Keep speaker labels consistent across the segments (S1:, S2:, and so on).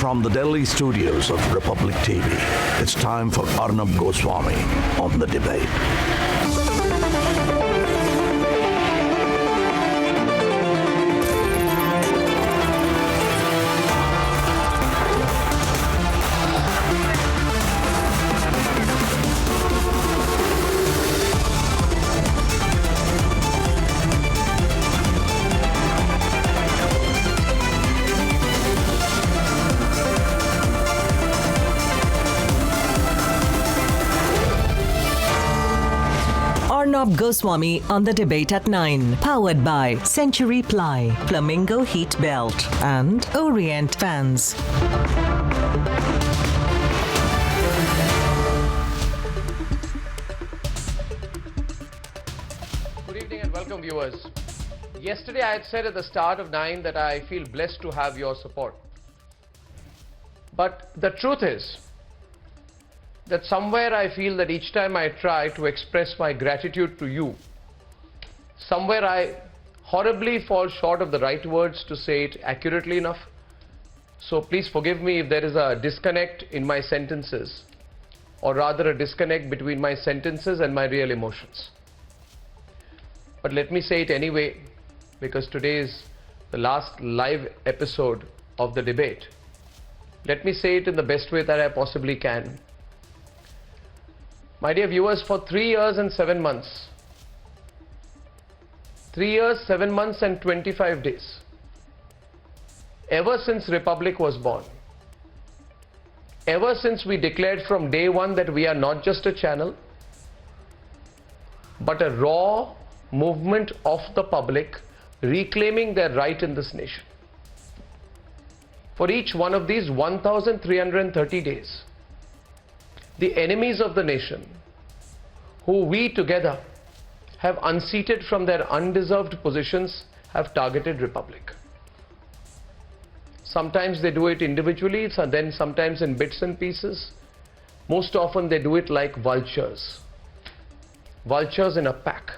S1: From the Delhi studios of Republic TV, it's time for Arnab Goswami on The Debate.
S2: Arnab Goswami on The Debate at 9. Powered by Century Ply, Flamingo Heat Belt and Orient Fans.
S3: Good evening and welcome, viewers. Yesterday I had said at the start of 9 that I feel blessed to have your support. But the truth is that somewhere I feel that each time I try to express my gratitude to you, somewhere I horribly fall short of the right words to say it accurately enough. So please forgive me if there is a disconnect in my sentences, or rather a disconnect between my sentences and my real emotions. But let me say it anyway, because today is the last live episode of The Debate. Let me say it in the best way that I possibly can. My dear viewers, for 3 years and 7 months, 3 years, 7 months and 25 days, ever since Republic was born, ever since we declared from day one that we are not just a channel, but a raw movement of the public reclaiming their right in this nation. For each one of these 1,330 days, the enemies of the nation, who we together have unseated from their undeserved positions, have targeted Republic. Sometimes they do it individually, then sometimes in bits and pieces. Most often they do it like vultures. Vultures in a pack.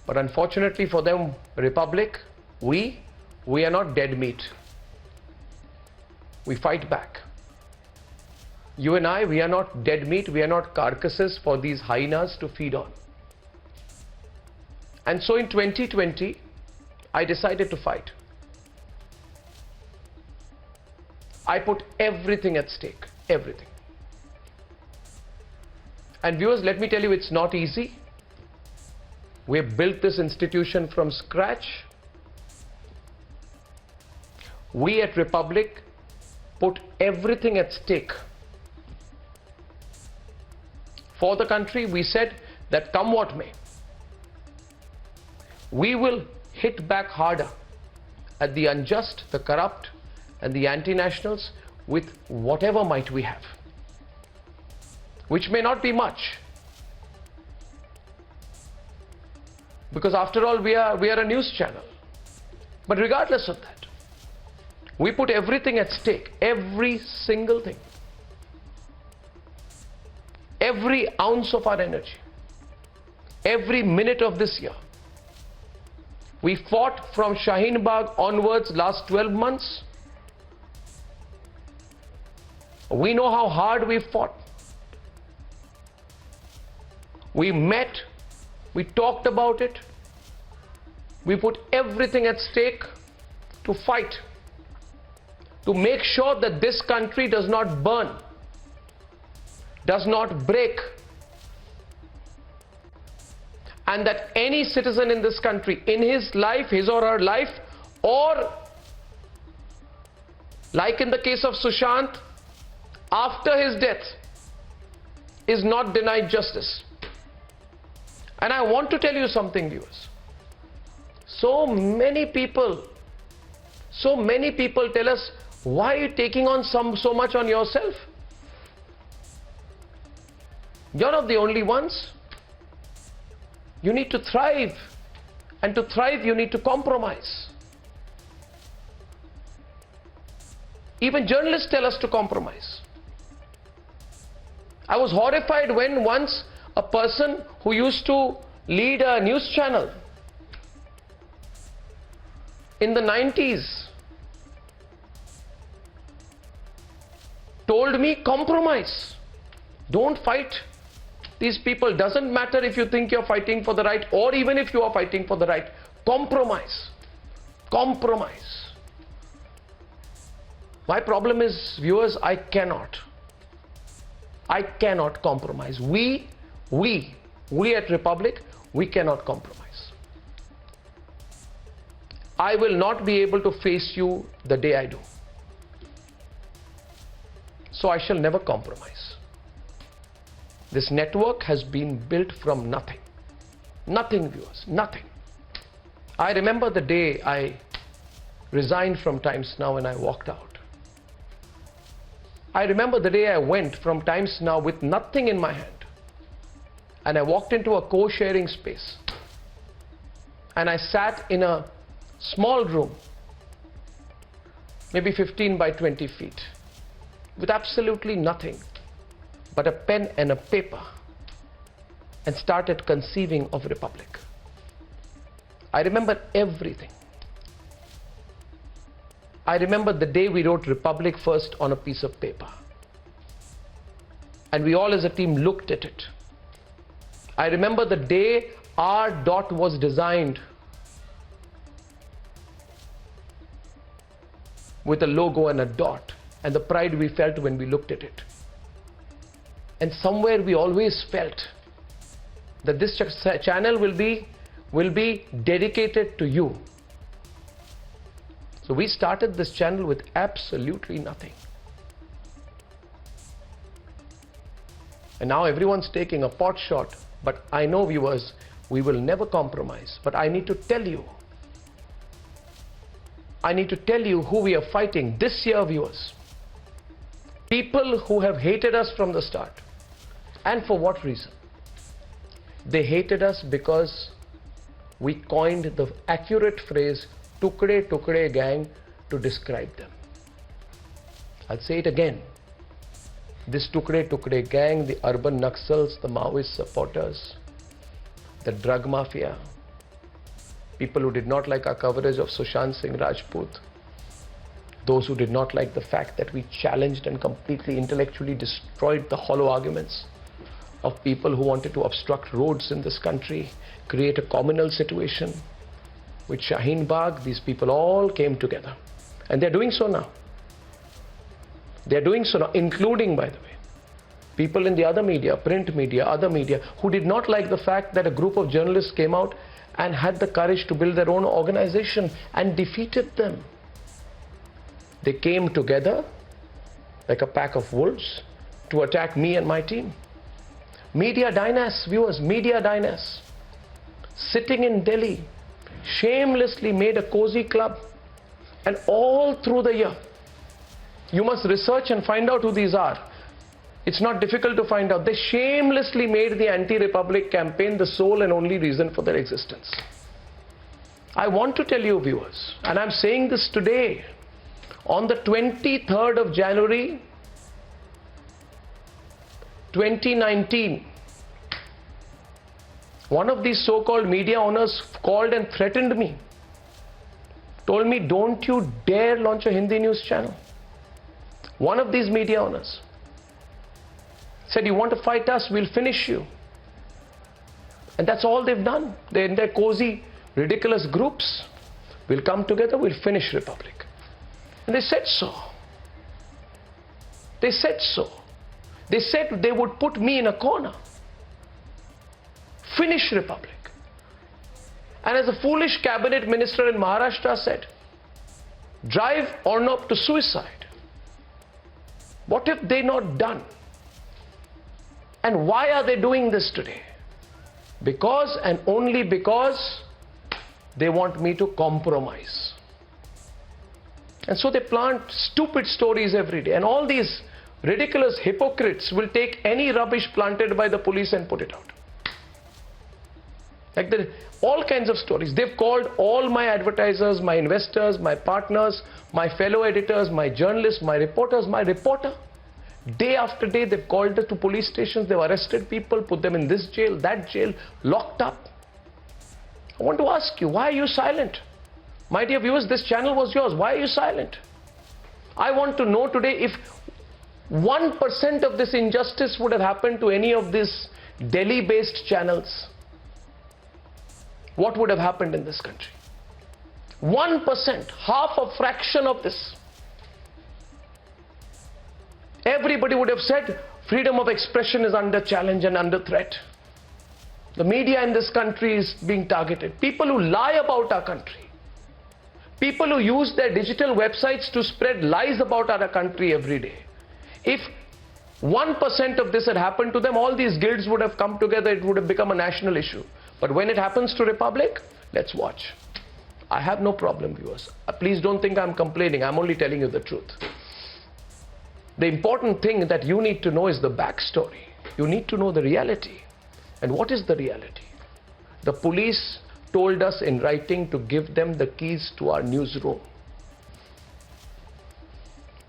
S3: But unfortunately for them, Republic, we are not dead meat. We fight back. You and I, we are not dead meat, we are not carcasses for these hyenas to feed on. And so in 2020, I decided to fight. I put everything at stake, everything. And viewers, let me tell you, it's not easy. We have built this institution from scratch. We at Republic put everything at stake. For the country, we said that come what may, we will hit back harder at the unjust, the corrupt and the anti-nationals with whatever might we have, which may not be much, because after all we are a news channel. But regardless of that, we put everything at stake, every single thing. Every ounce of our energy, every minute of this year. We fought from Shaheen Bagh onwards last 12 months. We know how hard we fought. We met, we talked about it. We put everything at stake to fight, to make sure that this country does not burn, does not break, and that any citizen in this country, in his life, his or her life, or like in the case of Sushant, after his death, is not denied justice. And I want to tell you something, viewers. So many people tell us, why are you taking on so much on yourself? You're not the only ones. You need to thrive. And to thrive, you need to compromise. Even journalists tell us to compromise. I was horrified when once a person who used to lead a news channel in the 90s told me, compromise. Don't fight these people. Doesn't matter if you think you're fighting for the right or even if you are fighting for the right. Compromise. Compromise. My problem is, viewers, I cannot compromise. We at Republic, we cannot compromise. I will not be able to face you the day I do. So I shall never compromise. This network has been built from nothing. Nothing, viewers, nothing. I remember the day I resigned from Times Now and I walked out. I remember the day I went from Times Now with nothing in my hand. And I walked into a co-sharing space. And I sat in a small room, maybe 15 by 20 feet, with absolutely nothing but a pen and a paper, and started conceiving of Republic. I remember everything. I remember the day we wrote Republic first on a piece of paper. And we all as a team looked at it. I remember the day our dot was designed with a logo and a dot, and the pride we felt when we looked at it. And somewhere we always felt that this channel will be dedicated to you. So we started this channel with absolutely nothing. And now everyone's taking a pot shot. But I know, viewers, we will never compromise. But I need to tell you who we are fighting this year, viewers. People who have hated us from the start. And for what reason? They hated us because we coined the accurate phrase Tukde Tukde Gang to describe them. I'll say it again. This Tukde Tukde Gang, the urban Naxals, the Maoist supporters, the drug mafia, people who did not like our coverage of Sushant Singh Rajput, those who did not like the fact that we challenged and completely intellectually destroyed the hollow arguments of people who wanted to obstruct roads in this country, create a communal situation with Shaheen Bagh. These people all came together. And they're doing so now. They're doing so now, including, by the way, people in the other media, print media, other media, who did not like the fact that a group of journalists came out and had the courage to build their own organization and defeated them. They came together like a pack of wolves to attack me and my team. Media dynasts, viewers, media dynasts, sitting in Delhi, shamelessly made a cozy club, and all through the year, you must research and find out who these are. It's not difficult to find out. They shamelessly made the anti-Republic campaign the sole and only reason for their existence. I want to tell you, viewers, and I'm saying this today, on the 23rd of January, 2019, one of these so-called media owners called and threatened me, told me, don't you dare launch a Hindi news channel. One of these media owners said, you want to fight us, we'll finish you. And that's all they've done. They're in their cozy, ridiculous groups. We'll come together, we'll finish Republic. And they said so. They said so. They said they would put me in a corner. Finish Republic. And as a foolish cabinet minister in Maharashtra said, drive Arnab to suicide. What have they not done? And why are they doing this today? Because and only because they want me to compromise. And so they plant stupid stories every day. And all these ridiculous hypocrites will take any rubbish planted by the police and put it out. Like all kinds of stories. They've called all my advertisers, my investors, my partners, my fellow editors, my journalists, my reporters, my reporter. Day after day, they've called us to police stations. They've arrested people, put them in this jail, that jail, locked up. I want to ask you, why are you silent? My dear viewers, this channel was yours. Why are you silent? I want to know today if 1% of this injustice would have happened to any of these Delhi-based channels, what would have happened in this country? 1%, half a fraction of this. Everybody would have said freedom of expression is under challenge and under threat. The media in this country is being targeted. People who lie about our country. People who use their digital websites to spread lies about our country every day. If 1% of this had happened to them, all these guilds would have come together, it would have become a national issue. But when it happens to Republic, let's watch. I have no problem, viewers. Please don't think I'm complaining, I'm only telling you the truth. The important thing that you need to know is the backstory. You need to know the reality. And what is the reality? The police told us in writing to give them the keys to our newsroom.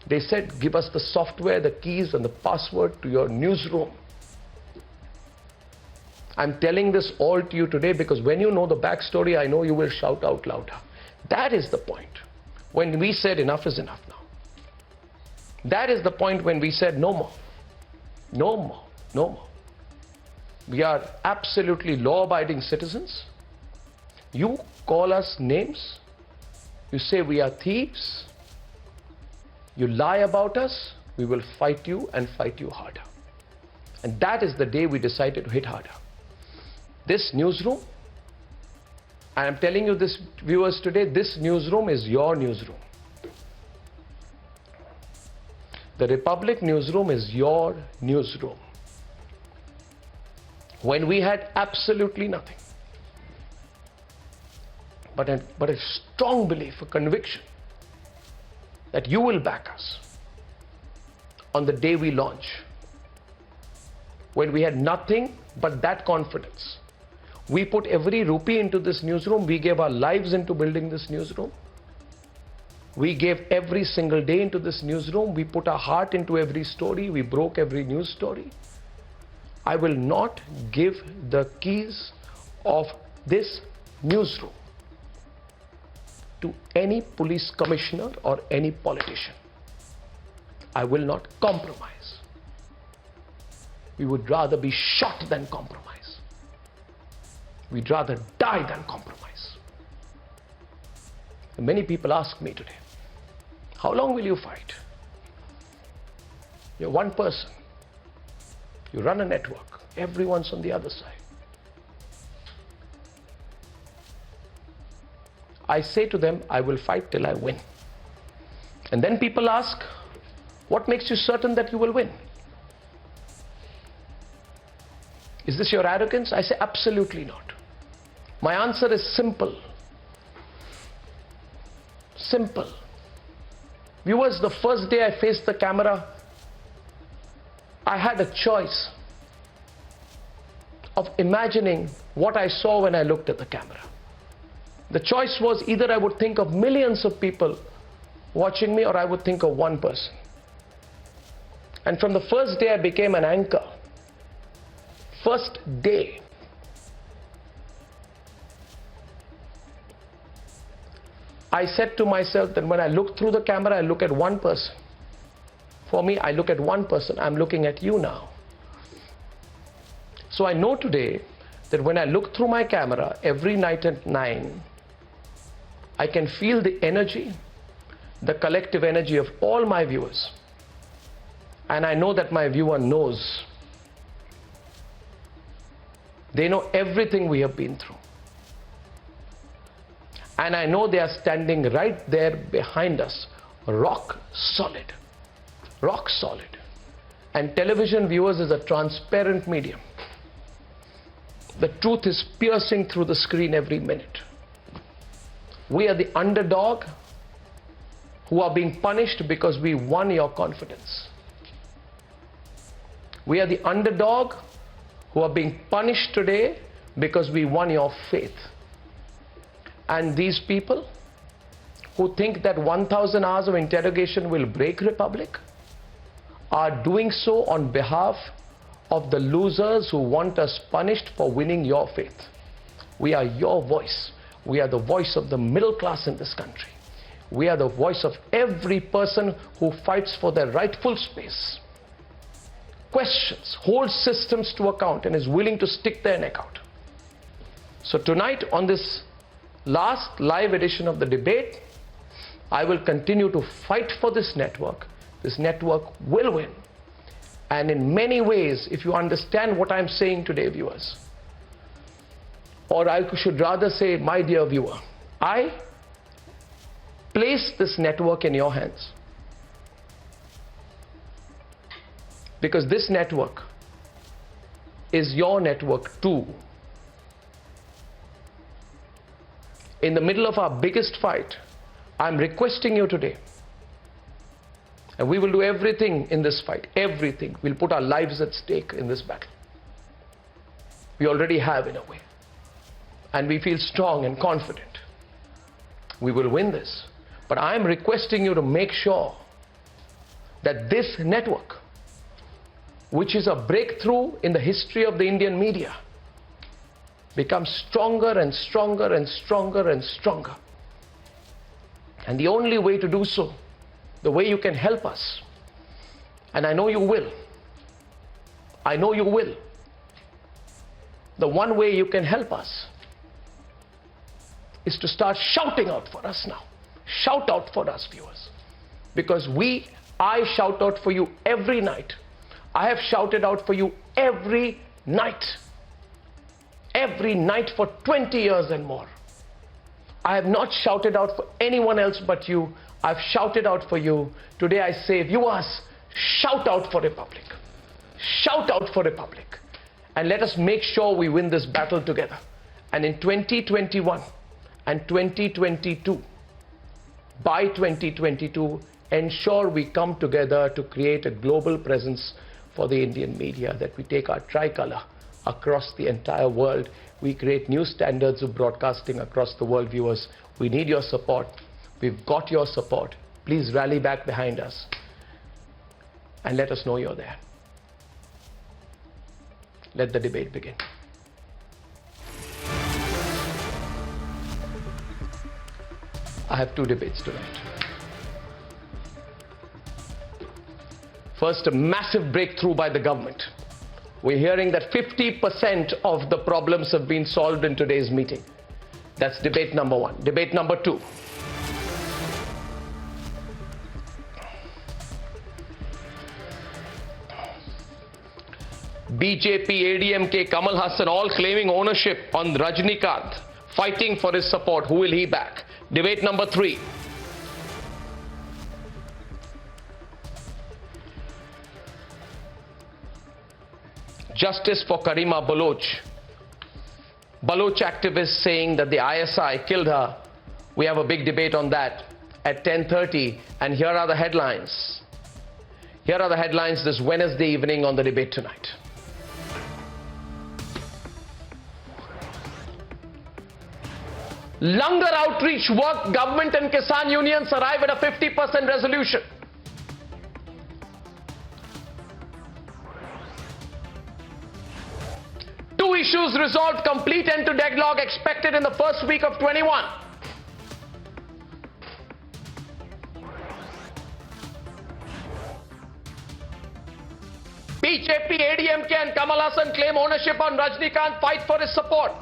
S3: They said, give us the software, the keys and the password to your newsroom. I'm telling this all to you today because when you know the backstory, I know you will shout out louder. That is the point when we said enough is enough now. That is the point when we said no more. No more. No more. We are absolutely law-abiding citizens. You call us names. You say we are thieves. You lie about us. We will fight you and fight you harder. And that is the day we decided to hit harder. This newsroom, I am telling you this, viewers, today, this newsroom is your newsroom. The Republic newsroom is your newsroom. When we had absolutely nothing, but a strong belief, a conviction that you will back us on the day we launch. When we had nothing but that confidence, we put every rupee into this newsroom. We gave our lives into building this newsroom. We gave every single day into this newsroom. We put our heart into every story. We broke every news story. I will not give the keys of this newsroom to any police commissioner or any politician. I will not compromise. We would rather be shot than compromise. We'd rather die than compromise. And many people ask me today, how long will you fight? You're one person. You run a network. Everyone's on the other side. I say to them, I will fight till I win. And then people ask, what makes you certain that you will win? Is this your arrogance? I say, absolutely not. My answer is simple. Simple. Viewers, the first day I faced the camera, I had a choice of imagining what I saw when I looked at the camera. The choice was either I would think of millions of people watching me or I would think of one person. And from the first day I became an anchor. First day. I said to myself that when I look through the camera, I look at one person. For me, I look at one person. I'm looking at you now. So I know today that when I look through my camera every night at 9, I can feel the energy, the collective energy of all my viewers. And I know that my viewer knows. They know everything we have been through. And I know they are standing right there behind us, rock solid. Rock solid. And television, viewers, is a transparent medium. The truth is piercing through the screen every minute. We are the underdog who are being punished because we won your confidence. We are the underdog who are being punished today because we won your faith. And these people who think that 1,000 hours of interrogation will break Republic are doing so on behalf of the losers who want us punished for winning your faith. We are your voice. We are the voice of the middle class in this country. We are the voice of every person who fights for their rightful space. questions, holds systems to account, and is willing to stick their neck out. So tonight, on this last live edition of the debate, I will continue to fight for this network. This network will win. And in many ways, if you understand what I'm saying today, viewers, or I should rather say, my dear viewer, I place this network in your hands. Because this network is your network too. In the middle of our biggest fight, I'm requesting you today, and we will do everything in this fight, everything. We'll put our lives at stake in this battle. We already have, in a way. And we feel strong and confident. We will win this. But I'm requesting you to make sure that this network, which is a breakthrough in the history of the Indian media, becomes stronger and stronger and stronger and stronger. And the only way to do so, the way you can help us, and I know you will, I know you will, the one way you can help us is to start shouting out for us now. Shout out for us, viewers. Because I shout out for you every night. I have shouted out for you every night. Every night for 20 years and more. I have not shouted out for anyone else but you. I've shouted out for you. Today I say, viewers, shout out for Republic. Shout out for Republic. And let us make sure we win this battle together. And in 2021 and 2022, by 2022, ensure we come together to create a global presence for the Indian media, that we take our tricolor across the entire world. We create new standards of broadcasting across the world, viewers. We need your support. We've got your support. Please rally back behind us and let us know you're there. Let the debate begin. I have two debates tonight. First, a massive breakthrough by the government. We're hearing that 50% of the problems have been solved in today's meeting. That's debate number one. Debate number two. BJP, ADMK, Kamal Hassan all claiming ownership on Rajnikant, fighting for his support. Who will he back? Debate number three. Justice for Karima Baloch. Baloch activists saying that the ISI killed her. We have a big debate on that at 10:30. And here are the headlines. Here are the headlines this Wednesday evening on the debate tonight. Langar outreach work, government and Kisan unions arrive at a 50% resolution. Two issues resolved, complete end to deadlock expected in the first week of 21. BJP, ADMK and Kamal Hassan claim ownership on Rajnikant, fight for his support.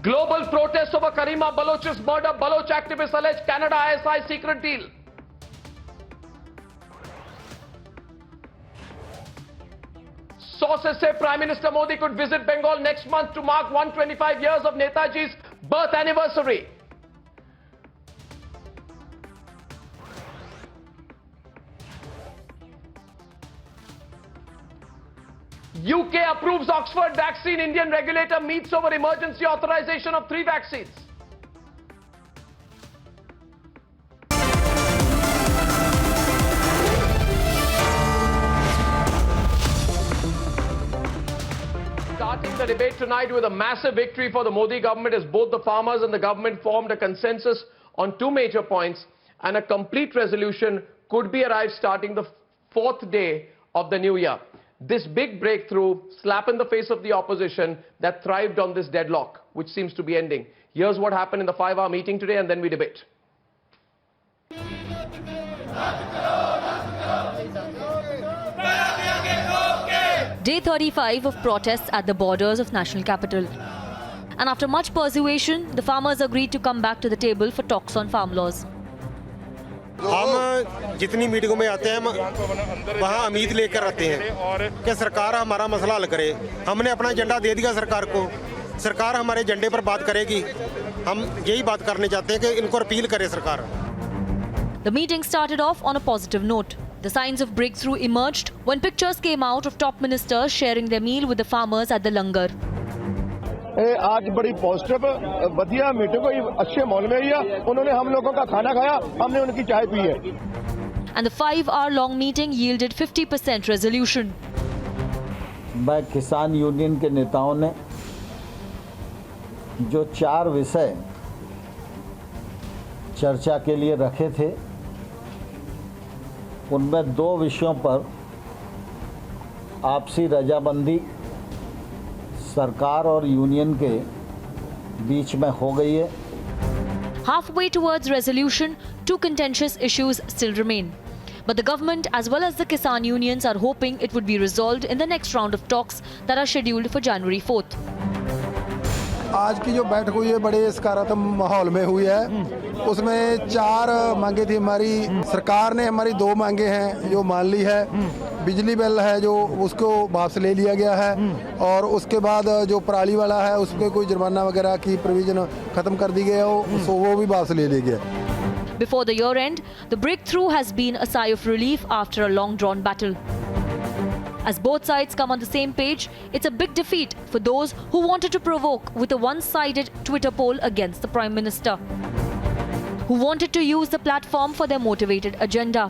S3: Global protests over Karima Baloch's murder. Baloch activists allege Canada ISI secret deal. Sources say Prime Minister Modi could visit Bengal next month to mark 125 years of Netaji's birth anniversary. UK approves Oxford vaccine. Indian regulator meets over emergency authorization of 3 vaccines. Starting the debate tonight with a massive victory for the Modi government, as both the farmers and the government formed a consensus on 2 major points, and a complete resolution could be arrived starting the 4th day of the new year. This big breakthrough, slap in the face of the opposition that thrived on this deadlock, which seems to be ending. Here's what happened in the 5-hour meeting today, and then we debate.
S4: Day 35 of protests at the borders of national capital. And after much persuasion, the farmers agreed to come back to the table for talks on farm laws.
S5: हम जितनी मीटिंगों में आते हैं वहाँ उम्मीद लेकर आते हैं कि सरकार हमारा मसला हल करे। हमने अपना एजेंडा दे दिया सरकार को, सरकार हमारे एजेंडे पर बात करेगी। हम यही बात करने चाहते हैं कि इनको अपील करे सरकार।
S4: The meeting started off on a positive note. The signs of breakthrough emerged when pictures came out of top ministers sharing their meal with the farmers at the langar.
S6: आज बड़ी पॉजिटिव बढ़िया meeting हुई, अच्छे माहौल में हुई। उन्होंने हम लोगों का खाना खाया, हमने उनकी चाय पी है।
S4: And the 5-hour-long meeting yielded 50% resolution.
S7: मैं किसान यूनियन के नेताओं ने जो 4 विषय चर्चा के लिए रखे थे, उनमें 2 विषयों पर आपसी रजामंदी सरकार और यूनियन के बीच में हो गई है।
S4: Halfway towards resolution, 2 contentious issues still remain. But the government as well as the Kisan unions are hoping it would be resolved in the next round of talks that are scheduled for January 4th.
S8: आज की जो बैठक हुई है बड़े सकारात्मक माहौल में हुई है। उसमें 4 मांगे थी हमारी, सरकार ने हमारी 2 मांगे हैं जो मान ली है। बिजली बिल है जो उसको वापस ले लिया गया है, और उसके बाद जो पराली वाला है उस पर कोई जुर्माना वगैरह की प्रोविजन खत्म कर दी गई है, सो वो भी वापस ले लिया गया।
S4: Before the year end, the breakthrough has been a sigh of relief after a long-drawn battle. As both sides come on the same page, it's a big defeat for those who wanted to provoke with a one-sided Twitter poll against the Prime Minister, who wanted to use the platform for their motivated agenda.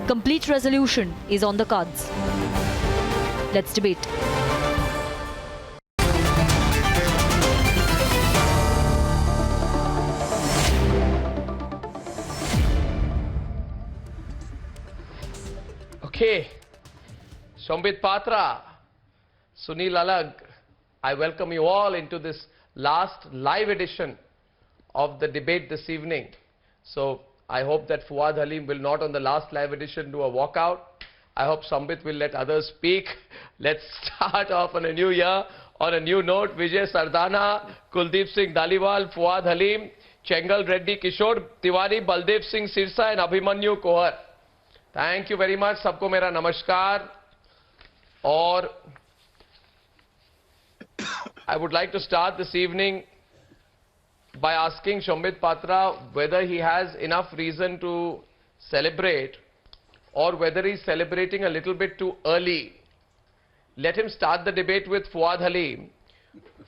S4: Complete resolution is on the cards. Let's debate.
S3: Okay. Sambit Patra, Sunil Alag, I welcome you all into this last live edition of the debate this evening. So I hope that Fuad Halim will not on the last live edition do a walkout. I hope Sambit will let others speak. Let's start off on a new year, on a new note. Vijay Sardana, Kuldeep Singh Dhaliwal, Fuad Halim, Chengal Reddy, Kishore Tiwari, Baldev Singh Sirsa and Abhimanyu Kohar. Thank you very much. सबको मेरा नमस्कार. Or I would like to start this evening by asking Sambit Patra whether he has enough reason to celebrate or whether he's celebrating a little bit too early. Let him start the debate with Fuad Halim.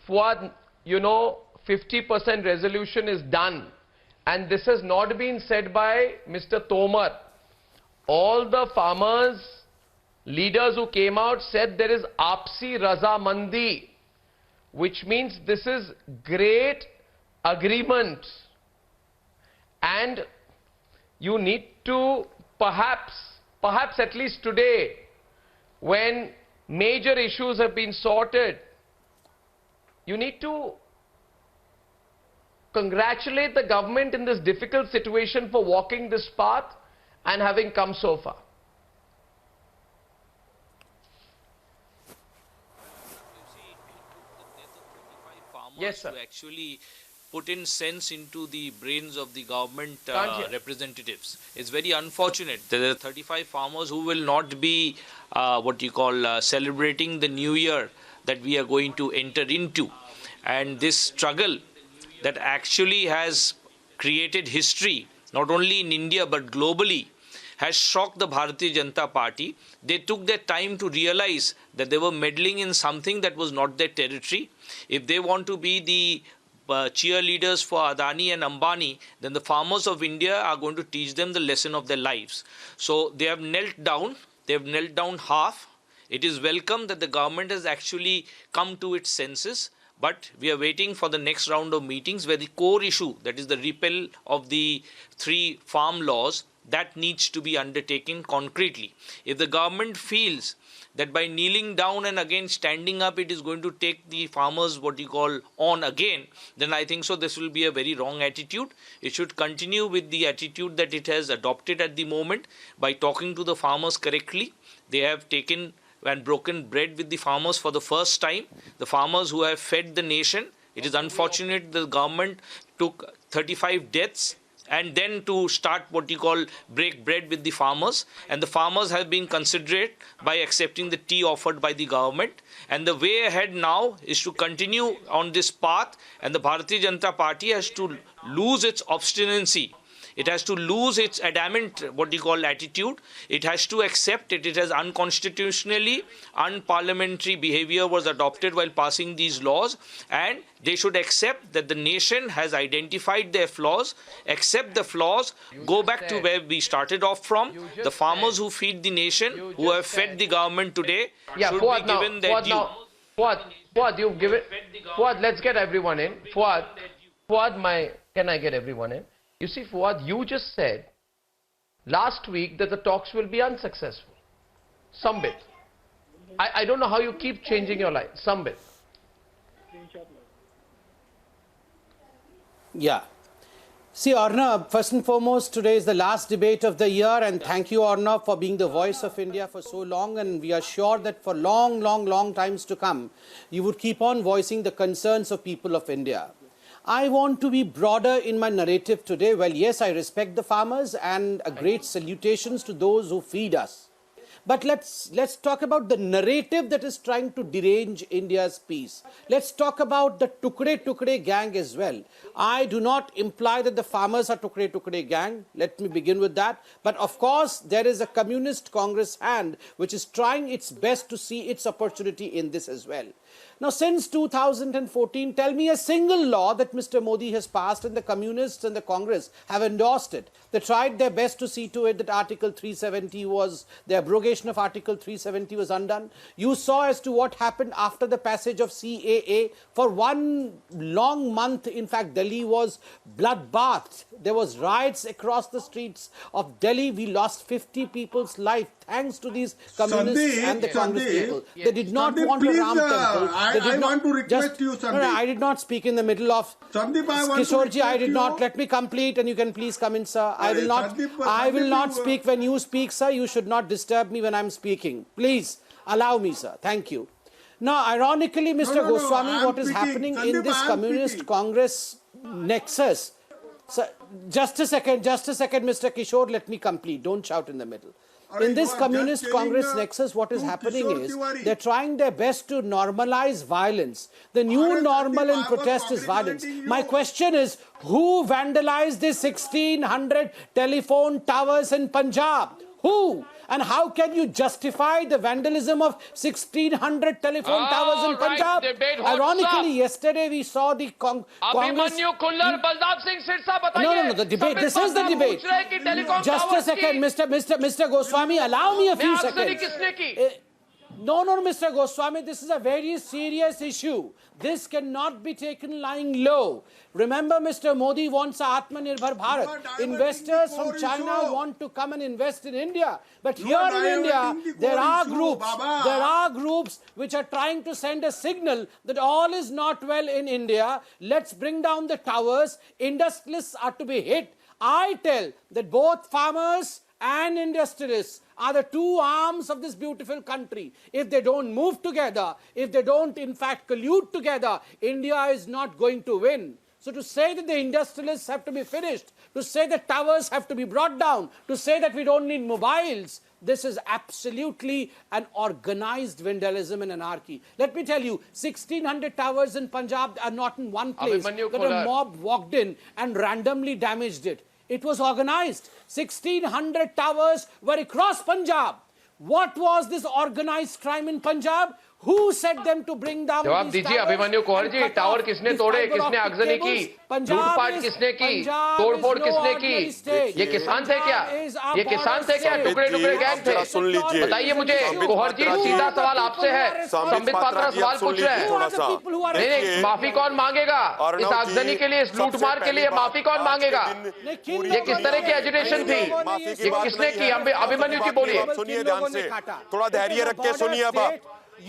S3: Fuad, you know, 50% resolution is done, and this has not been said by Mr. Tomar. All the farmers, leaders who came out said there is Apsi Razamandi, which means this is great agreement. And you need to perhaps at least today, when major issues have been sorted, you need to congratulate the government in this difficult situation for walking this path and having come so far. Yes, sir.
S9: To actually put in sense into the brains of the government representatives. It's very unfortunate that there are 35 farmers who will not be celebrating the new year that we are going to enter into. And this struggle that actually has created history, not only in India but globally, has shocked the Bharatiya Janata Party. They took their time to realize that they were meddling in something that was not their territory. If they want to be the cheerleaders for Adani and Ambani, then the farmers of India are going to teach them the lesson of their lives. So they have knelt down. They have knelt down half. It is welcome that the government has actually come to its senses. But we are waiting for the next round of meetings where the core issue, that is the repeal of the 3 farm laws, that needs to be undertaken concretely. If the government feels that by kneeling down and again standing up, it is going to take the farmers what you call on again, then I think so this will be a very wrong attitude. It should continue with the attitude that it has adopted at the moment by talking to the farmers correctly. They have taken and broken bread with the farmers for the first time. The farmers who have fed the nation. It is unfortunate the government took 35 deaths and then to start what you call break bread with the farmers. And the farmers have been considerate by accepting the tea offered by the government. And the way ahead now is to continue on this path, and the Bharatiya Janata Party has to lose its obstinacy. It has to lose its adamant, what you call, attitude. It has to accept it. It has unconstitutionally, unparliamentary behavior was adopted while passing these laws, and they should accept that the nation has identified their flaws, accept the flaws, go back to where we started off from. The farmers who feed the nation, who have fed the government today, should be given their due.
S3: Fuad, you've given. Fuad, let's get everyone in. Fuad, can I get everyone in? You see, Fuad, you just said last week that the talks will be unsuccessful. Some bit. I don't know how you keep changing your line. Some bit.
S10: Yeah. See, Arnab, first and foremost, today is the last debate of the year, and thank you, Arnab, for being the voice of India for so long, and we are sure that for long times to come, you would keep on voicing the concerns of people of India. I want to be broader in my narrative today. Well, yes, I respect the farmers and a great salutations to those who feed us. But let's talk about the narrative that is trying to derange India's peace. Let's talk about the Tukde gang as well. I do not imply that the farmers are Tukde gang. Let me begin with that. But of course, there is a Communist Congress hand which is trying its best to see its opportunity in this as well. Now, since 2014, tell me a single law that Mr. Modi has passed and the Communists and the Congress have endorsed it. They tried their best to see to it that Article 370 was, the abrogation of Article 370 was undone. You saw as to what happened after the passage of CAA. For one long month, in fact, Delhi was bloodbathed. There was riots across the streets of Delhi. We lost 50 people's life thanks to these Communists and the Congress people. They did not want a Ram temple.
S11: I want to request you, Sandeep.
S10: No, I did not speak in the middle of...
S11: Sandeep, I want
S10: Kishorji, I did not. Let me complete and you can please come in, sir. I will not speak when you speak, sir. You should not disturb me when I'm speaking. Please, allow me, sir. Thank you. Now, ironically, Mr. Goswami, what is happening in this Communist Congress nexus... Sir, just a second, Mr. Kishore, let me complete. Don't shout in the middle. In this Communist Congress nexus, what is happening is they're trying their best to normalize violence. The new normal in protest is violence. My question is, who vandalized the 1600 telephone towers in Punjab? Who? And how can you justify the vandalism of 1600 telephone towers in Punjab? Ironically, yesterday we saw the Congress... No, the debate. This is the debate. Just a second, Mr. Goswami, allow me a few seconds. No, Mr. Goswami, this is a very serious issue. This cannot be taken lying low. Remember, Mr. Modi wants Atmanirbhar Bharat. Investors from China want to come and invest in India. But here in India, there are groups which are trying to send a signal that all is not well in India. Let's bring down the towers. Industrialists are to be hit. I tell that both farmers and industrialists are the two arms of this beautiful country. If they don't move together, if they don't in fact collude together, India is not going to win. So to say that the industrialists have to be finished, to say that towers have to be brought down, to say that we don't need mobiles, this is absolutely an organized vandalism and anarchy. Let me tell you, 1600 towers in Punjab are not in one place. That a mob walked in and randomly damaged it. It was organized. 1600 towers were across Punjab. What was this organized crime in Punjab? Who said them to bring down
S3: जवाब
S10: these
S3: दीजिए
S10: towers
S3: Abhimanyu Kunwar
S10: and
S3: ji,
S10: cut
S3: tower
S10: off
S3: किसने
S10: these
S3: तोड़े,
S10: fiber
S3: किसने
S10: optic
S3: आगजनी की,
S10: cables? Punjab
S3: लूटपाट
S10: is-
S3: किसने की,
S10: Punjab
S3: तोड़फोड़
S10: is no
S3: किसने
S10: ordinary
S3: की?
S10: state.
S3: ये किसान थे क्या?
S10: Punjab is a
S3: ये किसान थे क्या?
S10: border
S3: टुकड़े
S10: state.
S3: टुकड़े गैंग थे?
S12: सुन लीजिए।
S3: बताइए मुझे कुंवर जी,
S10: Who
S3: सीधा
S10: are the
S3: सवाल
S10: people
S3: आपसे
S10: who
S3: है,
S10: are
S3: संबित पात्रा सवाल पूछ रहे हैं।
S10: Who are the people who are
S3: नहीं नहीं, माफी कौन मांगेगा इस आगजनी के लिए, इस लूटमार के लिए माफी कौन मांगेगा? ये किस तरह की एजुटेशन थी, ये किसने की? अभिमन्यु जी बोलिए।
S12: सुनिए ध्यान से, थोड़ा धैर्य रख के सुनिए। अब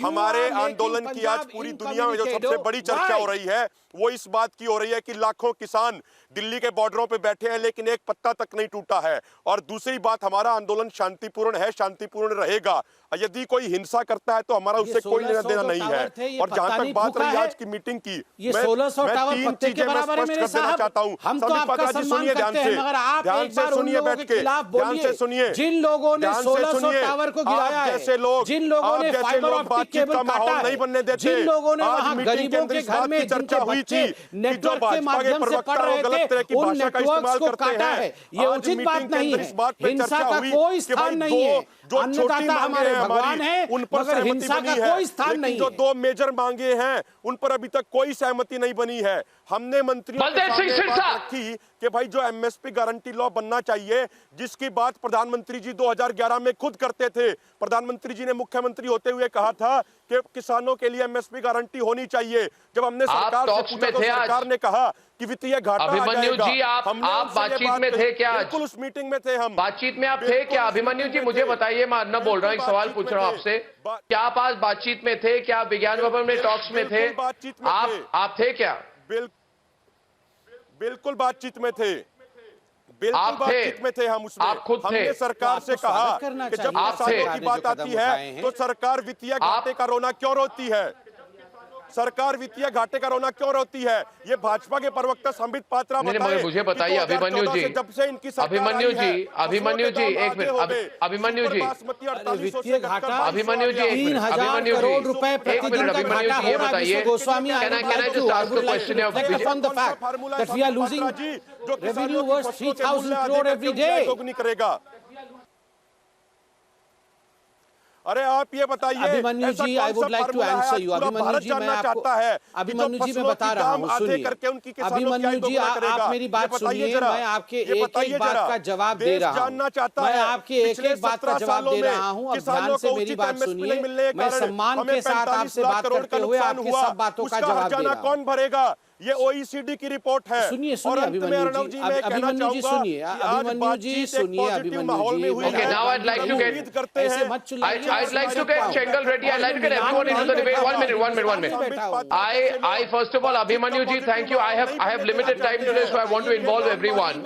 S12: हमारे आंदोलन की आज पूरी दुनिया में जो सबसे बड़ी चर्चा हो रही है वो इस बात की हो रही है कि लाखों किसान दिल्ली के बॉर्डरों पे बैठे हैं लेकिन एक पत्ता तक नहीं टूटा है। और दूसरी बात, हमारा आंदोलन शांतिपूर्ण है, शांतिपूर्ण रहेगा। यदि कोई हिंसा करता है तो हमारा उससे कोई लेना देना नहीं है। और जहां तक बात रही आज की मीटिंग की,
S10: ये 1600 टावर पत्ते के बराबर है मेरे साहब।
S12: चाहता हूं,
S10: हम तो आपका सम्मान करते हैं, मगर आप एक बार उन लोगों के खिलाफ बोलिए जिन लोगों ने 1600 टावर को गिराया है, जिन लोगों ने फाइबर ऑप्टिक केबल काटा है, जिन लोगों ने वहां गरीबों के घर में जिनके बच्चे नेटवर्क के माध्यम से पढ़ रहे थे उन नेटवर्क्स को काटा है। ये उचित बात नहीं है। हिंसा का कोई स्थान नहीं है। अन्नदाता हमारे भगवान है,
S12: उन पर
S10: मगर हिंसा का कोई स्थान नहीं है।
S12: जो दो मेजर मांगे हैं उन पर अभी तक कोई सहमति नहीं बनी है। हमने मंत्रियों के सामने बात रखी कि भाई जो एमएसपी गारंटी लॉ बनना चाहिए, जिसकी बात प्रधानमंत्री जी 2011 में खुद करते थे। प्रधानमंत्री जी ने मुख्यमंत्री होते हुए कहा था कि किसानों के लिए एमएसपी गारंटी होनी चाहिए। जब हमने सरकार से पूछा तो सरकार ने कहा कि वित्तीय घाटा
S3: अभिमन्यु जी, आप बातचीत में थे क्या?
S12: बिल्कुल उस मीटिंग में थे हम।
S3: बातचीत में आप थे क्या अभिमन्यु जी? मुझे बताइए, मैं अन्ना बोल रहा हूँ, एक सवाल पूछ रहा हूँ आपसे। क्या आप आज बातचीत में थे? क्या विज्ञान भवन में टॉक्स में थे? आप थे क्या?
S12: बिल्कुल बातचीत में थे, बिल्कुल बातचीत में थे हम। उसमें
S3: आप खुद थे?
S12: हमने सरकार से कहा कि जब किसानों की बात आती है तो सरकार वित्तीय घाटे का रोना क्यों रोती है? सरकार वित्तीय घाटे का रोना क्यों रोती है? ये भाजपा के प्रवक्ता संबित पात्रा बताएं।
S3: मुझे बताइए अभिमन्यु जी,
S12: जब से इनकी
S3: अभिमन्यु जी, अभिमन्यु जी एक मिनट, अभिमन्यु जी,
S10: वित्तीय घाटा
S3: अभिमन्यु जी
S10: 3000 करोड़ रुपए प्रतिदिन का घाटा हो रहा है। विश्व Goswami, I would like to reflect upon the fact that we are losing revenue worth 3000 crore every day.
S12: करेगा। अरे आप ये बताइए,
S10: अभिमन्यु जी, I would like to answer you. Abhimanyu जी, मैं आपको अभिमन्यु जी मैं बता रहा हूँ, सुनिए। अभिमन्यु जी, आप मेरी बात सुनिए, मैं आपके एक एक बात का जवाब दे रहा हूँ। मैं आपके एक एक बात का जवाब दे रहा हूँ। अब ध्यान से मेरी बात सुनिए। मैं सम्मान के साथ आपसे बात करते हुए आपके सब बातों का जवाब दे रहा हूँ।
S12: कौन भरेगा? ये ओईसीडी की रिपोर्ट है।
S10: सुनिए अभिमन्यु जी, अभिमन्यु जी सुनिए, अभिमन्यु जी सुनिए, अभिमन्यु जी।
S3: Okay, now I'd like to get,
S10: ऐसे मत चिल्लाइए।
S3: I'd like to get Chengal ready. I'd like to get everyone into the debate. One minute. I first of all, Abhimanyu ji, thank you. I have limited time today, so I want to involve everyone.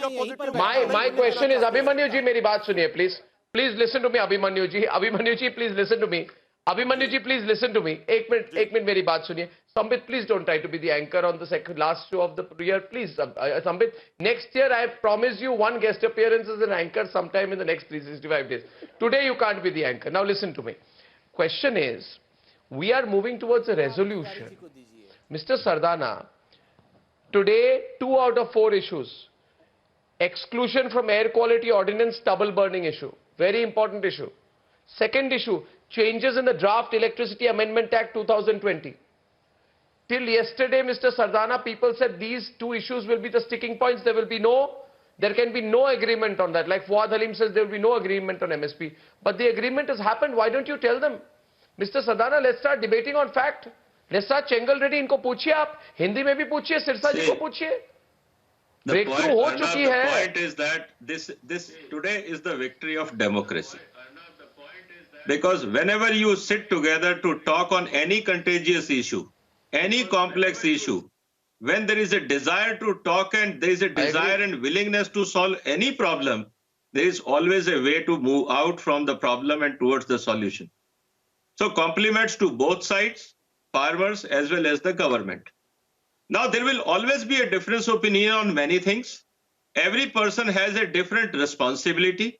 S3: My question is, Abhimanyu ji, मेरी बात सुनिए, please. Please listen to me, Abhimanyu ji. Abhimanyu ji, please listen to me. Abhimanyu ji, please listen to me. एक minute मेरी बात सुनिए. Sambit, please don't try to be the anchor on the last show of the year. Please, Sambit, next year I promise you one guest appearance as an anchor sometime in the next 365 days. Today you can't be the anchor. Now listen to me. Question is, we are moving towards a resolution. Mr. Sardana, today 2 out of 4 issues. Exclusion from air quality ordinance, stubble burning issue. Very important issue. Second issue, changes in the Draft Electricity Amendment Act 2020. Till yesterday, Mr. Sardana, people said these 2 issues will be the sticking points. There can be no agreement on that. Like Fuad Halim says, there will be no agreement on MSP. But the agreement has happened. Why don't you tell them? Mr. Sardana, let's start debating on fact. Let's start Chengal Reddy, इनको पूछिए आप. हिंदी में भी पूछिए, सिरसा जी को पूछिए. Breakthrough हो चुकी है.
S13: The point is that this today is the victory of democracy. Because whenever you sit together to talk on any contagious issue, any complex issue, when there is a desire to talk and there is a desire and willingness to solve any problem, there is always a way to move out from the problem and towards the solution. So compliments to both sides, farmers as well as the government. Now there will always be a difference of opinion on many things. Every person has a different responsibility.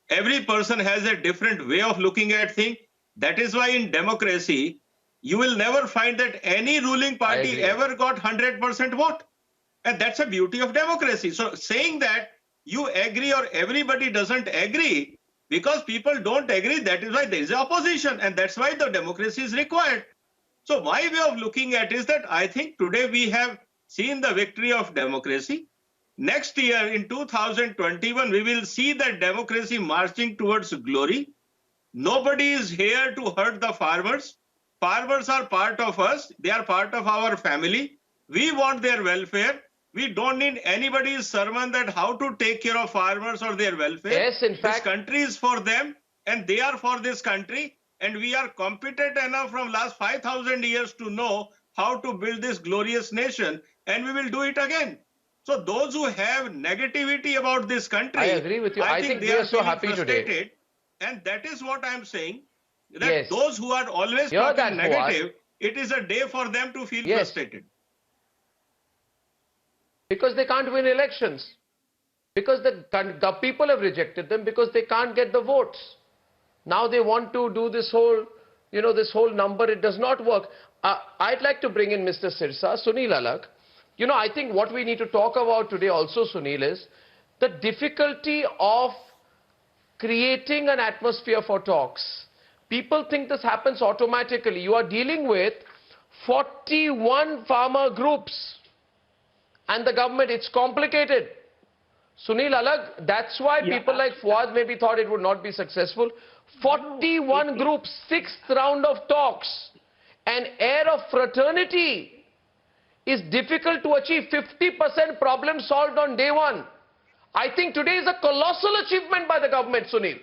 S13: Every person has a different way of looking at things. That is why in democracy, you will never find that any ruling party ever got 100% vote. And that's the beauty of democracy. So saying that you agree or everybody doesn't agree Because people don't agree, that is why there is opposition, and that's why the democracy is required. So my way of looking at is that I think today we have seen the victory of democracy. Next year in 2021, we will see that democracy marching towards glory. Nobody is here to hurt the farmers. Farmers are part of us. They are part of our family. We want their welfare. We don't need anybody's sermon that how to take care of farmers or their welfare.
S3: Yes, in fact,
S13: this country is for them and they are for this country. And we are competent enough from last 5,000 years to know how to build this glorious nation. And we will do it again. So those who have negativity about this country,
S3: I agree with you. I think
S13: they
S3: we are so
S13: feeling
S3: happy today.
S13: frustrated. And that is what I am saying. That
S3: Yes.
S13: those who are always
S3: Hear that,
S13: talking
S3: Fuad.
S13: negative, it is a day for them to feel
S3: Yes.
S13: frustrated.
S3: Because they can't win elections. Because the people have rejected them because they can't get the votes. Now they want to do this whole, this whole number. It does not work. I'd like to bring in Mr. Sirsa, Sunil Alagh. I think what we need to talk about today also, Sunil, is the difficulty of creating an atmosphere for talks. People think this happens automatically. You are dealing with 41 farmer groups and the government. It's complicated. Sunil Alagh, that's why people like Fuad maybe thought it would not be successful. 41 groups, 6th round of talks. An air of fraternity is difficult to achieve. 50% problem solved on day one. I think today is a colossal achievement by the government, Sunil.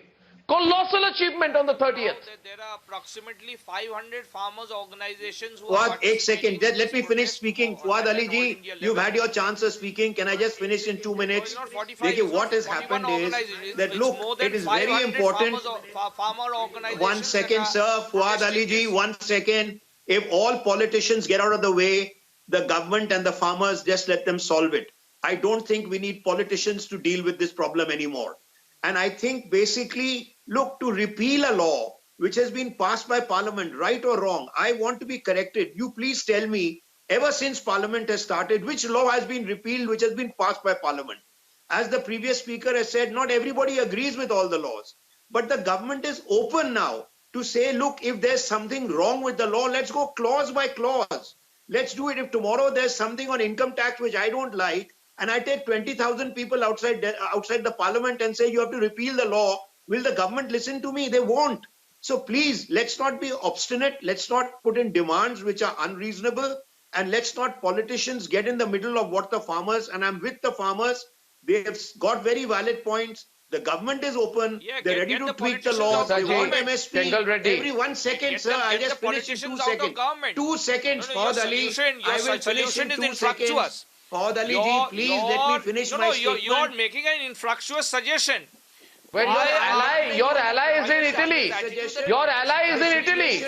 S3: Colossal achievement on the 30th.
S9: There are approximately 500 farmers organizations who
S14: Fuad, एक second. Let me finish speaking. Fuad Ali ji, you've had your chance of speaking. Can I just finish in 2 minutes? What has happened is that, look, it is very important. One second, sir. Fuad Ali ji, 1 second. If all politicians get out of the way, the government and the farmers, just let them solve it. I don't think we need politicians to deal with this problem anymore. And I think basically, look, to repeal a law which has been passed by Parliament, right or wrong, I want to be corrected. You please tell me, ever since Parliament has started, which law has been repealed which has been passed by Parliament? As the previous speaker has said, not everybody agrees with all the laws. But the government is open now to say, look, if there's something wrong with the law, let's go clause by clause. Let's do it. If tomorrow there's something on income tax which I don't like, and I take 20,000 people outside the Parliament and say you have to repeal the law, will the government listen to me? They won't. So please, let's not be obstinate. Let's not put in demands which are unreasonable. And let's not politicians get in the middle of what the farmers, and I'm with the farmers, they have got very valid points. The government is open. They're ready to tweak the law. They want MSP. Every 1 second, sir. I just finished in 2 seconds. 2 seconds, Fuad Ali. I will finish in 2 seconds. Fuad Ali ji, please let me finish my statement.
S9: You're making an infractuous suggestion.
S3: Well, your ally is in Italy. Your ally is in Italy.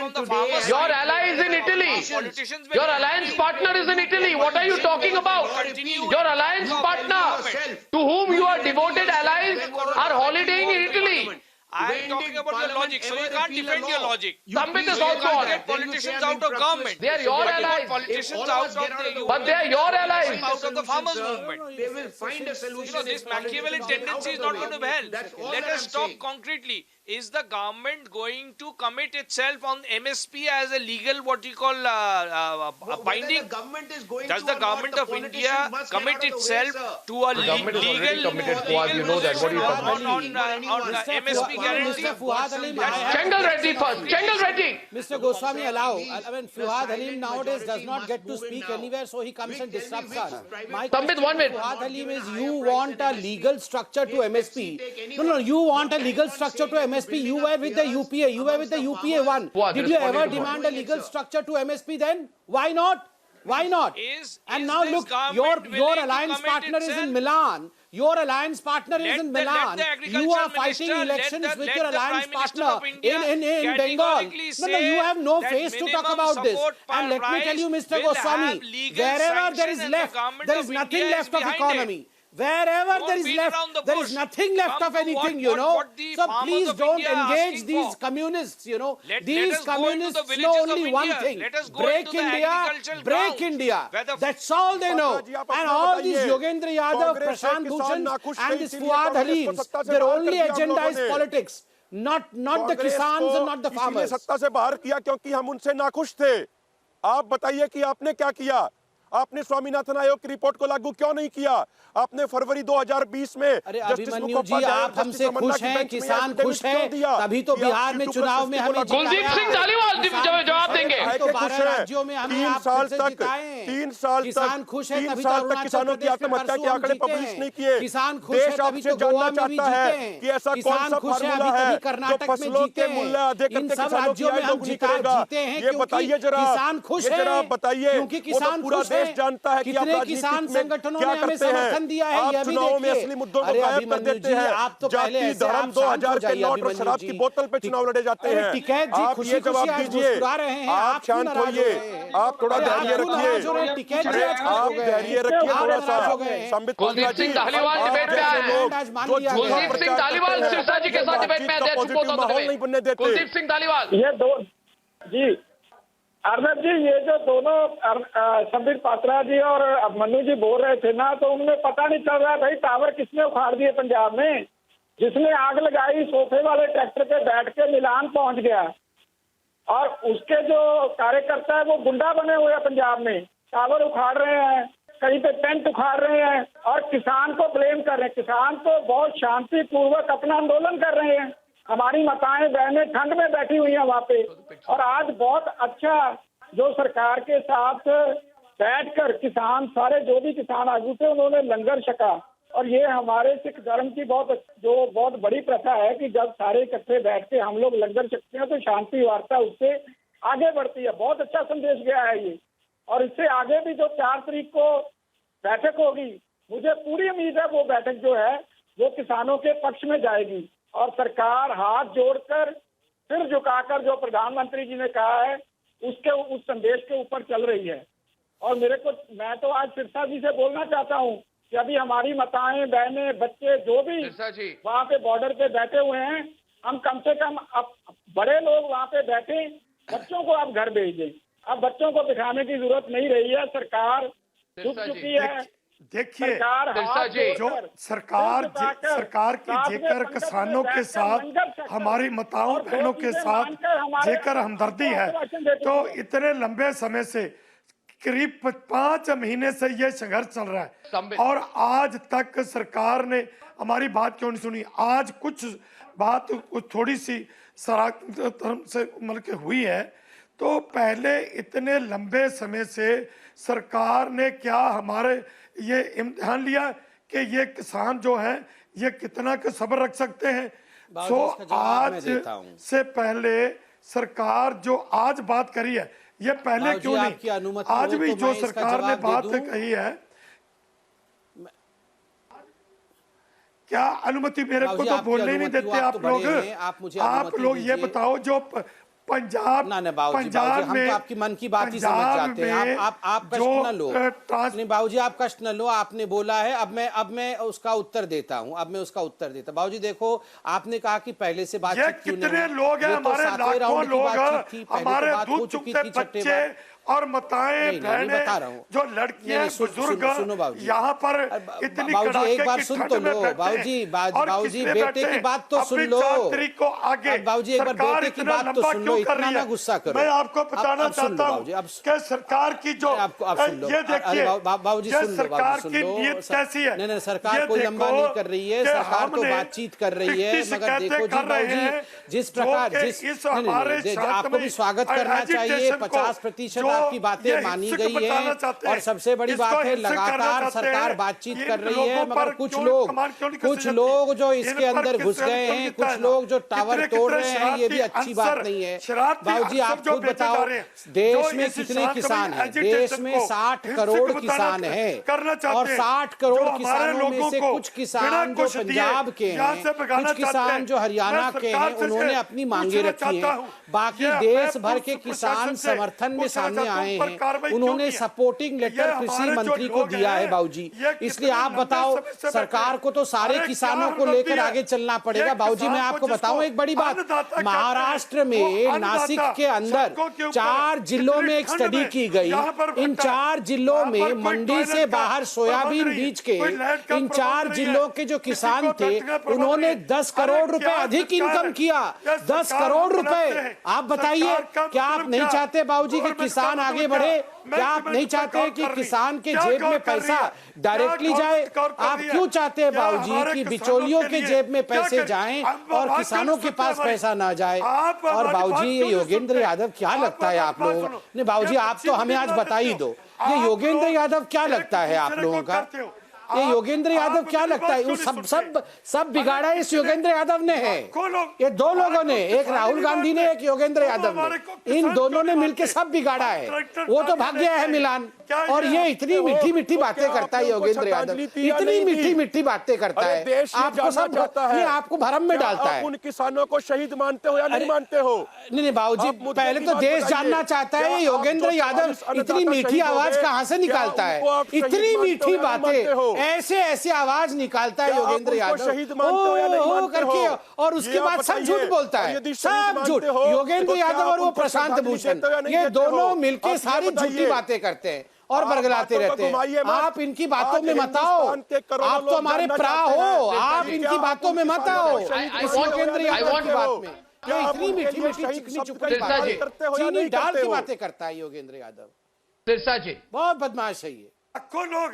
S3: Your ally is in Italy. Your alliance partner is in Italy. What are you talking about? Your alliance partner, to whom you are devoted allies, are holidaying in Italy.
S9: I'm talking about your logic, so you can't defend your logic.
S3: Sambit is also on.
S9: Get politicians out of government.
S3: They are your allies.
S9: Politicians out of the,
S3: but they are your allies.
S9: Out of the farmers' movement.
S14: They will find a solution.
S9: This Machiavellian tendency is not going to help. Let us talk concretely. Is the government going to commit itself on MSP as a legal, what you call, binding? Does the government of India commit itself to a legal on MSP guarantee?
S3: Chengal Reddy first. Chengal Reddy.
S10: Mr. Goswami, allow. I mean, Fuad Halim nowadays does not get to speak anywhere, so he comes and disrupts us. My question to Fuad Halim is, you want a legal structure to MSP. No, you want a legal structure to MSP. You were with the UPA. You were with the UPA one. Did you ever demand a legal structure to MSP then? Why not? Why not? And now look, your alliance partner is in Milan. Your alliance partner is in Milan. You are fighting elections with your alliance partner in Bengal. No, you have no face to talk about this. And let me tell you, Mr. Goswami, wherever there is left, there is nothing left of economy. Wherever there is left, there is nothing left of anything, you know. So please don't engage these communists, you know. These communists know only one thing: break India, break India. That's all they know. And all these Yogendra Yadav, Prashant Bhushan and this Fuad Halim, their only agenda is politics, not the Kisans and not the farmers.
S12: सत्ता से बाहर किया क्योंकि हम उनसे नाखुश थे। आप बताइए कि आपने क्या किया? आपने स्वामीनाथन आयोग की रिपोर्ट को लागू क्यों नहीं किया? आपने फरवरी 2020 में
S10: अभिमन्यु जी, आप हमसे खुश हैं, किसान खुश हैं, तभी तो बिहार में चुनाव में हमें
S3: कुलदीप सिंह धालीवाल जवाब देंगे।
S10: तो 12 राज्यों में हमने
S12: 3 साल तक
S10: किसान खुश है, तभी तो
S12: किसानों की आत्महत्या के आंकड़े पब्लिश नहीं किए।
S10: किसान खुश है, तभी तो गोवा में भी जीते।
S12: कि ऐसा कौन सा फार्मूला है जो फसलों के मूल्य अधिक करके किसानों की आय दोगुनी करेगा? ये बताइए जरा,
S10: किसान खुश है,
S12: जरा बताइए,
S10: क्योंकि किसान
S12: पूरा देश जानता है कि आप
S10: किसान संगठनों
S12: क्या
S10: ने हमें
S12: करते हैं।
S10: दिया है।
S12: आप चुनाव में असली मुद्दों को गायब कर देते हैं।
S10: आप तो पहले
S12: जाति
S10: ऐसे
S12: धर्म 2000 के नोट और शराब की बोतल पे चुनाव लड़े जाते हैं। आप ये जवाब दीजिए, आप शांत होइए, आप थोड़ा धैर्य रखिए, आप धैर्य रखिए थोड़ा सा। संबित
S3: कुलदीप सिंह धालीवाल डिबेट में आए हैं। कुलदीप सिंह धालीवाल सिरसा जी के साथ डिबेट में आए
S12: माहौल नहीं बनने देते।
S3: कुलदीप सिंह धालीवाल,
S15: ये दो जी अर्नब जी, ये जो दोनों संबित पात्रा जी और अभिमन्यु जी बोल रहे थे ना, तो उनमें पता नहीं चल रहा भाई टावर किसने उखाड़ दिए पंजाब में। जिसने आग लगाई सोफे वाले ट्रैक्टर पे बैठ के मिलान पहुंच गया, और उसके जो कार्यकर्ता है वो गुंडा बने हुए हैं पंजाब में, टावर उखाड़ रहे हैं, कहीं पे टेंट उखाड़ रहे हैं और किसान को ब्लेम कर रहे हैं। किसान तो बहुत शांतिपूर्वक अपना आंदोलन कर रहे हैं। हमारी माताएं बहनें ठंड में बैठी हुई हैं वहां पे, और आज बहुत अच्छा जो सरकार के साथ बैठकर किसान, सारे जो भी किसान आगू थे, उन्होंने लंगर छका। और ये हमारे सिख धर्म की बहुत बड़ी प्रथा है कि जब सारे इकट्ठे बैठ के हम लोग लंगर छकते हैं तो शांति वार्ता उससे आगे बढ़ती है। बहुत अच्छा संदेश गया है ये, और इससे आगे भी जो 4 तारीख को बैठक होगी, मुझे पूरी उम्मीद है वो बैठक जो है वो किसानों के पक्ष में जाएगी, और सरकार हाथ जोड़कर सिर झुकाकर जो प्रधानमंत्री जी ने कहा है उस संदेश के ऊपर चल रही है। और मैं तो आज सिरसा जी से बोलना चाहता हूँ कि अभी हमारी माताएं बहनें बच्चे जो भी वहाँ पे बॉर्डर पे बैठे हुए हैं, हम कम से कम अब बड़े लोग वहाँ पे बैठे, बच्चों को आप घर भेज दें। अब बच्चों को दिखाने की जरूरत नहीं रही है, सरकार झुक चुकी है।
S16: देखिए, जो सरकार की जेकर किसानों के साथ, हमारी माताओं बहनों के साथ जेकर हमदर्दी है, तो इतने लंबे समय से करीब 5 महीने से ये संघर्ष चल रहा है, और आज तक सरकार ने हमारी बात क्यों नहीं सुनी। आज कुछ बात थोड़ी सी सराहना से मतलब के हुई है, तो पहले इतने लंबे समय से सरकार ने क्या हमारे ये इम्तिहान लिया कि ये किसान जो हैं ये कितना का सब्र रख सकते हैं। सो आज से पहले सरकार जो आज बात करी है, ये पहले क्यों नहीं, आज भी जो सरकार ने बात कही है, क्या अनुमति मेरे को तो बोलने नहीं देते आप लोग ये बताओ, जो पंजाब में
S10: आपकी मन की बात ही समझ जाते हैं। आप कष्ट न लो, नहीं बाबूजी आप कष्ट न लो, आपने बोला है, अब मैं उसका उत्तर देता हूँ। बाबूजी देखो, आपने कहा कि पहले से बातचीत क्यों नहीं,
S16: कितने लोग हैं, हमारे लाखों लोग, हमारे दूध चुकते बच्चे और माताएं बहनें, जो लड़कियां बुजुर्ग यहाँ पर इतनी
S10: एक बार सुन तो लो बाबूजी, बेटे की बात तो सुन लो बाबूजी, एक बार बेटे की बात तो सुन लो, इतना ना गुस्सा करो।
S16: मैं आपको बताना चाहता हूँ कि सरकार की जो ये देखिए
S10: बाबूजी सरकार की नीयत कैसी है। नहीं, सरकार कोई लंबा नहीं कर रही है, सरकार तो बातचीत कर रही है, मगर देखो जी बाबूजी, जिस प्रकार आपको भी स्वागत करना चाहिए, 50% आपकी बातें मानी गई है, और सबसे बड़ी बात है लगातार सरकार बातचीत कर रही है, मगर कुछ लोग जो इसके अंदर घुस गए हैं, कुछ लोग जो टावर तोड़ रहे हैं, ये भी अच्छी बात नहीं है। बाबूजी आप खुद बताओ, देश में कितने किसान हैं? देश में 60 करोड़ किसान हैं और 60 करोड़ किसानों में से कुछ किसान जो पंजाब के हैं, कुछ किसान जो हरियाणा के हैं, उन्होंने अपनी मांगे रखी हैं। बाकी देश भर के किसान समर्थन में सामने आए हैं। उन्होंने सपोर्टिंग लेटर कृषि मंत्री को दिया है बाबूजी। इसलिए आप बताओ, सरकार को तो सारे किसानों को लेकर आगे चलना पड़ेगा। बाबूजी मैं आपको बताऊं एक बड़ी बात, महाराष्ट्र में नासिक के अंदर 4 जिलों में एक स्टडी की गई। इन 4 जिलों में मंडी से बाहर सोयाबीन बीज के इन 4 जिलों के जो किसान थे, उन्होंने 10 करोड़ रुपए अधिक इनकम किया। 10 करोड़ रुपए। आप बताइए, क्या आप नहीं चाहते बाबूजी कि किसान आगे बढ़े? क्या आप नहीं चाहते कि किसान के जेब में पैसा डायरेक्टली जाए? आप क्यों चाहते हैं बाबूजी कि बिचौलियों के जेब में पैसे जाएं और किसानों के पास पैसा ना जाए? और बाबूजी ये योगेंद्र यादव क्या लगता है आप लोगों को? नहीं बाबूजी आप तो हमें आज बता ही दो, ये योगेंद्र यादव क्या लगता है आप लोगों का? ये योगेंद्र यादव क्या लगता है? सब बिगाड़ा इस योगेंद्र यादव ने है। ये 2 लोगों ने, एक राहुल गांधी ने, एक योगेंद्र यादव ने, इन दोनों ने मिलकर सब बिगाड़ा है। वो तो भाग गया है मिलान। और ये इतनी मीठी मीठी बातें करता है योगेंद्र यादव, इतनी मीठी मीठी बातें करता है, आपको सब ये आपको भरम में डालता है।
S12: उन किसानों को शहीद मानते हो या नहीं मानते हो?
S10: नहीं बाबूजी, पहले तो देश जानना चाहता है योगेंद्र यादव इतनी मीठी आवाज कहाँ से निकालता है? इतनी मीठी बातें, ऐसे आवाज निकालता है योगेंद्र यादव ओ करके, और उसके बाद सब झूठ बोलता है, सब झूठ। योगेंद्र यादव और वो प्रशांत भूषण, ये दोनों मिलकर सारी झूठी बातें करते हैं और बरगलाते रहते हैं। आप इनकी बातों में मत आओ, आप तो हमारे प्रा हो, आप इनकी बातों में मत आओ। योगेंद्र यादव की बात में इतनी मीठी मीठी चिकनी चुपड़ी चीनी डाल की बातें करता है योगेंद्र यादव।
S3: सिरसा जी
S10: बहुत बदमाश है ये।
S16: लाखों लोग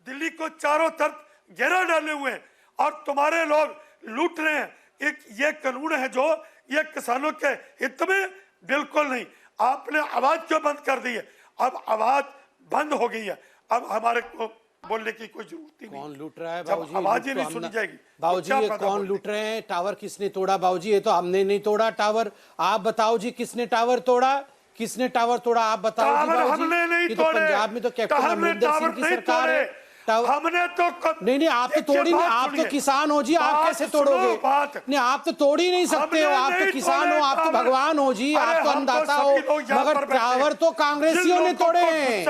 S16: दिल्ली को चारों तरफ घेरा डाले हुए हैं और तुम्हारे लोग लूट रहे हैं। एक ये कानून है जो ये किसानों के हित में बिल्कुल नहीं। आपने आवाज क्यों बंद कर दी है? अब आवाज बंद हो गई है, अब हमारे को बोलने की कोई जरूरत नहीं।
S10: कौन लूट रहा है
S16: बाबूजी? आवाज ही नहीं सुनी जाएगी
S10: बाबूजी। ये कौन लूट रहे हैं? टावर किसने तोड़ा बाबूजी? ये तो हमने नहीं तोड़ा टावर। आप बताओ जी, किसने टावर तोड़ा? किसने टावर तोड़ा आप बताओ जी बाबूजी?
S16: हमने नहीं तोड़े।
S10: पंजाब में तो कैप्टन अमरिंदर सिंह की सरकार है।
S16: हमने तो
S10: नहीं आप तो तोड़ ही नहीं, आप तो किसान हो जी, आप कैसे तोड़ोगे? नहीं आप तो तोड़ ही नहीं सकते हो, आप तो किसान हो, आप तो भगवान हो जी, आप तो अन्नदाता हो। मगर टावर तो कांग्रेसियों ने तोड़े हैं।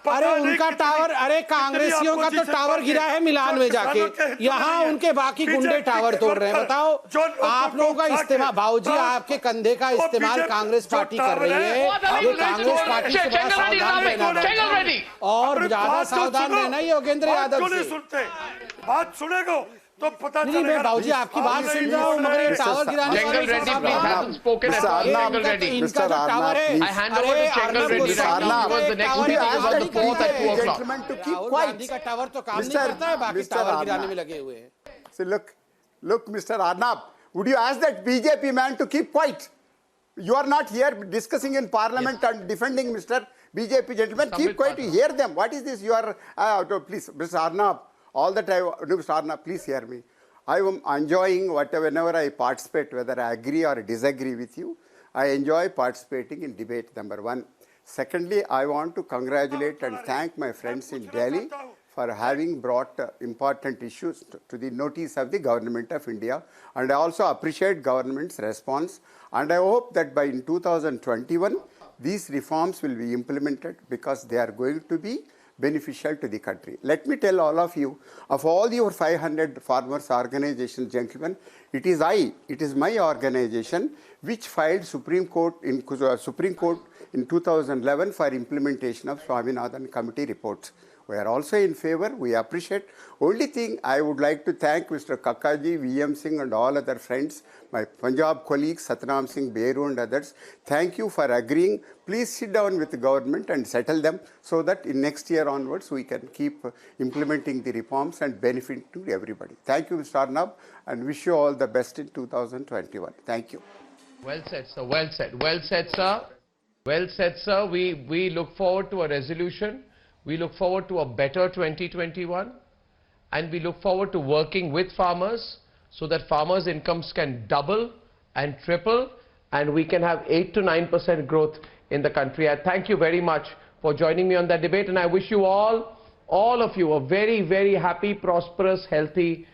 S10: अरे उनका टावर, अरे कांग्रेसियों का तो टावर गिरा है मिलान में जाके, यहाँ उनके बाकी गुंडे टावर तोड़ रहे हैं। बताओ आप लोगों का इस्तेमाल, बाबूजी आपके कंधे का इस्तेमाल कांग्रेस पार्टी कर रही है। ये कांग्रेस पार्टी से बड़ा सावधान रहना और ज्यादा सावधान रहना ही योगेंद्र यादव से।
S16: बात सुनेगा तो पता
S10: नहीं। मैं बाबूजी आपकी बात सुन रहा हूँ, मगर ये टावर गिराने वाले इनका जो टावर है, राहुल गांधी का टावर तो काम नहीं करता है, बाकी टावर गिराने में लगे हुए हैं।
S17: So look, Mr. Arnab, would you ask that BJP man to keep quiet? You are not here discussing in Parliament and defending Mr. BJP gentleman. Keep quiet. You hear them. What is this? You are please, Mr. Arnab. All the time, Mr. Arnab, please hear me. I am enjoying whenever I participate, whether I agree or disagree with you. I enjoy participating in debate, number one. Secondly, I want to congratulate and thank my friends in Delhi for having brought important issues to the notice of the Government of India. And I also appreciate government's response. And I hope that by in 2021, these reforms will be implemented because they are going to be beneficial to the country. Let me tell all of you, of all your 500 farmers organizations, gentlemen, it is my organization which filed Supreme Court in 2011 for implementation of Swaminathan Committee reports. We are also in favor. We appreciate. Only thing I would like to thank Mr. Kakaji, VM Singh and all other friends, my Punjab colleagues, Satnam Singh, Beru and others. Thank you for agreeing. Please sit down with the government and settle them so that in next year onwards we can keep implementing the reforms and benefit to everybody. Thank you, Mr. Arnab, and wish you all the best in 2021. Thank you.
S3: Well said, sir. Well said. Well said, sir. Well said, sir. We look forward to a resolution. We look forward to a better 2021, and we look forward to working with farmers so that farmers' incomes can double and triple, and we can have 8 to 9% growth in the country. I thank you very much for joining me on that debate, and I wish you all of you, a very, very happy, prosperous, healthy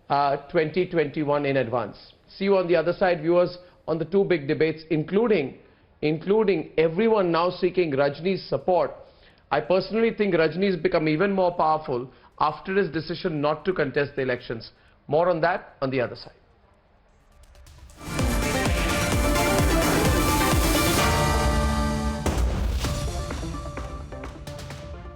S3: 2021 in advance. See you on the other side, viewers, on the two big debates, including everyone now seeking Rajni's support. I personally think Rajni's become even more powerful after his decision not to contest the elections. More on that on the other side.